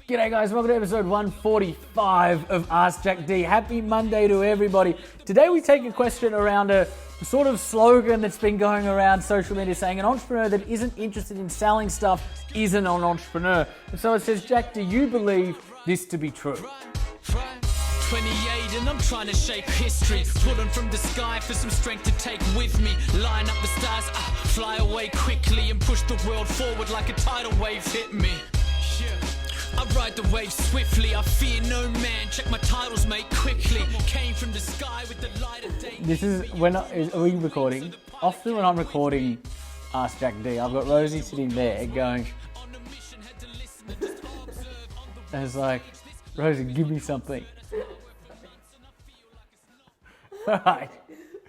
G'day guys, welcome to episode 145 of Ask Jack D. Happy Monday to everybody. Today we take a question around a sort of slogan that's been going around social media saying an entrepreneur that isn't interested in selling stuff isn't an entrepreneur. And so it says, Jack, do you believe this to be true? 28 and I'm trying to shape history, pulling from the sky for some strength to take with me, line up the stars, fly away quickly and push the world forward like a tidal wave hit me. I ride the wave swiftly, I fear no man, check my titles mate quickly, came from the sky with the light of day. This is when are we recording? Often when I'm recording Ask Jack D, I've got Rosie sitting there going, and it's like, Rosie, give me something. All right.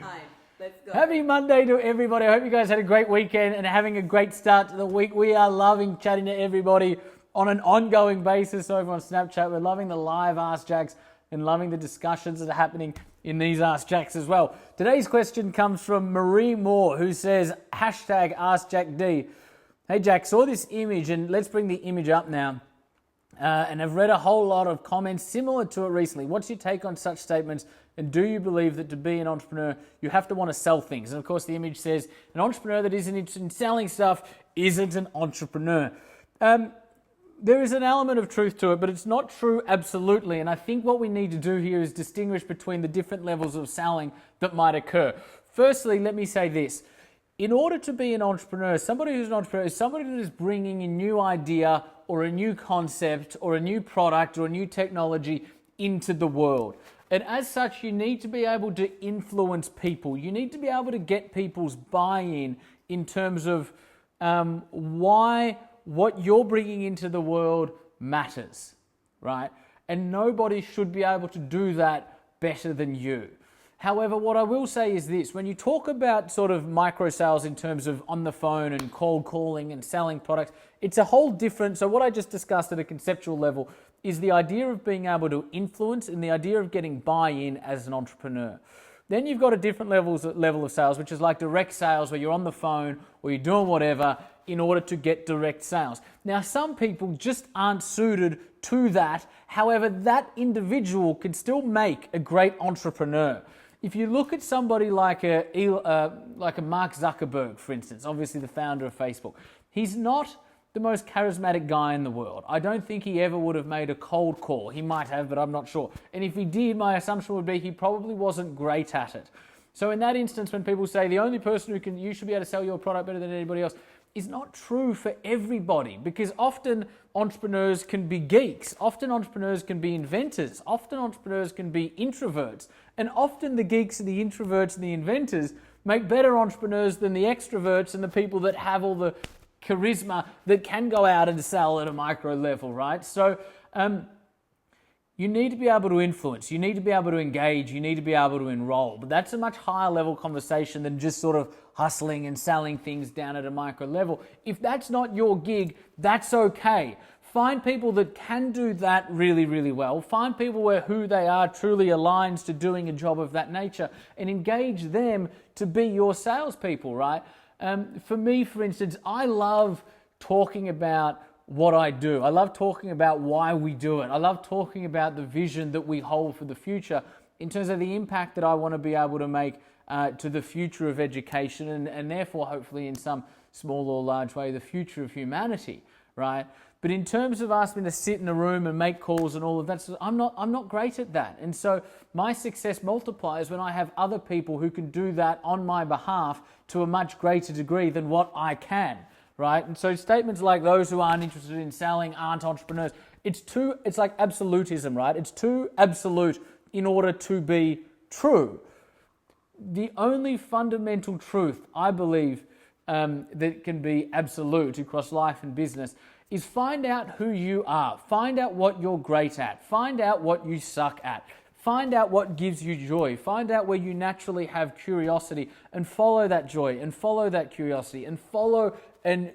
Hi, let's go. Happy Monday to everybody. I hope you guys had a great weekend and having a great start to the week. We are loving chatting to everybody on an ongoing basis over on Snapchat. We're loving the live Ask Jacks and loving the discussions that are happening in these Ask Jacks as well. Today's question comes from Marie Moore, who says, hashtag Ask Jack D. Hey Jack, saw this image, and let's bring the image up now. And I've read a whole lot of comments similar to it recently. What's your take on such statements? And do you believe that to be an entrepreneur, you have to want to sell things? And of course, the image says, an entrepreneur that isn't interested in selling stuff isn't an entrepreneur. There is an element of truth to it, but it's not true absolutely. And I think what we need to do here is distinguish between the different levels of selling that might occur. Firstly, let me say this. In order to be an entrepreneur, somebody who's an entrepreneur is somebody that is bringing a new idea or a new concept or a new product or a new technology into the world. And as such, you need to be able to influence people. You need to be able to get people's buy-in in terms of why what you're bringing into the world matters, right? And nobody should be able to do that better than you. However, what I will say is this, when you talk about sort of micro sales in terms of on the phone and cold calling and selling products, it's a whole different, so what I just discussed at a conceptual level is the idea of being able to influence and the idea of getting buy-in as an entrepreneur. Then you've got a different level of sales, which is like direct sales where you're on the phone or you're doing whatever in order to get direct sales. Now, some people just aren't suited to that. However, that individual can still make a great entrepreneur. If you look at somebody like a Mark Zuckerberg, for instance, obviously the founder of Facebook, he's not the most charismatic guy in the world. I don't think he ever would have made a cold call. He might have, but I'm not sure. And if he did, my assumption would be he probably wasn't great at it. So in that instance, when people say the only person you should be able to sell your product better than anybody else, is not true for everybody, because often entrepreneurs can be geeks, often entrepreneurs can be inventors, often entrepreneurs can be introverts, and often the geeks and the introverts and the inventors make better entrepreneurs than the extroverts and the people that have all the charisma that can go out and sell at a micro level, right? So you need to be able to influence, you need to be able to engage, you need to be able to enroll. But that's a much higher level conversation than just sort of hustling and selling things down at a micro level. If that's not your gig, that's okay. Find people that can do that really, really well. Find people where who they are truly aligns to doing a job of that nature and engage them to be your salespeople, right? For me, for instance, I love talking about what I do. I love talking about why we do it. I love talking about the vision that we hold for the future in terms of the impact that I want to be able to make to the future of education and therefore hopefully in some small or large way the future of humanity, right? But in terms of asking me to sit in a room and make calls and all of that, I'm not great at that. And so my success multiplies when I have other people who can do that on my behalf to a much greater degree than what I can, right? And so statements like those who aren't interested in selling aren't entrepreneurs. It's like absolutism, right? It's too absolute in order to be true. The only fundamental truth, I believe, that can be absolute across life and business is find out who you are. Find out what you're great at. Find out what you suck at. Find out what gives you joy. Find out where you naturally have curiosity and follow that joy and follow that curiosity and follow and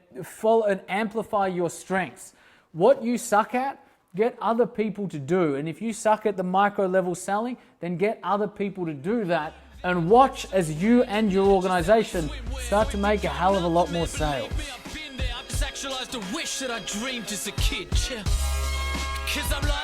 amplify your strengths. What you suck at, get other people to do. And if you suck at the micro level selling, then get other people to do that and watch as you and your organization start to make a hell of a lot more sales. Actualized a wish that I dreamed as a kid. Cause I'm like